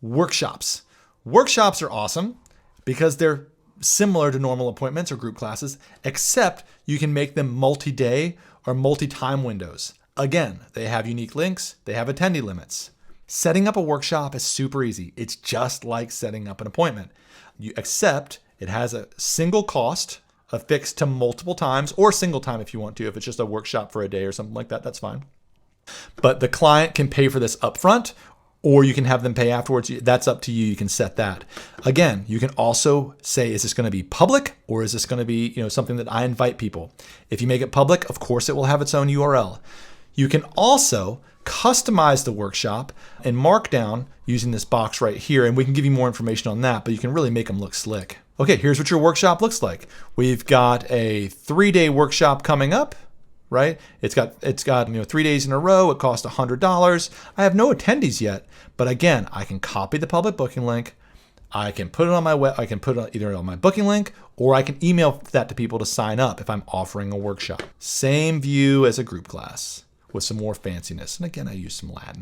Workshops. Workshops are awesome because they're similar to normal appointments or group classes, except you can make them multi-day or multi-time windows. Again, they have unique links, they have attendee limits. Setting up a workshop is super easy. It's just like setting up an appointment. Except it has a single cost affixed to multiple times, or single time if you want to. If it's just a workshop for a day or something like that, that's fine. But the client can pay for this upfront, or you can have them pay afterwards. That's up to you. You can set that. Again, you can also say, is this going to be public, or is this going to be, something that I invite people? If you make it public, of course it will have its own URL. You can also customize the workshop in Markdown using this box right here, and we can give you more information on that, but you can really make them look slick. Okay, here's what your workshop looks like. We've got a 3-day workshop coming up, right? It's got 3 days in a row. It costs $100. I have no attendees yet, but again, I can copy the public booking link. I can put it on my web. I can put it either on my booking link, or I can email that to people to sign up if I'm offering a workshop. Same view as a group class with some more fanciness. And again, I use some Latin.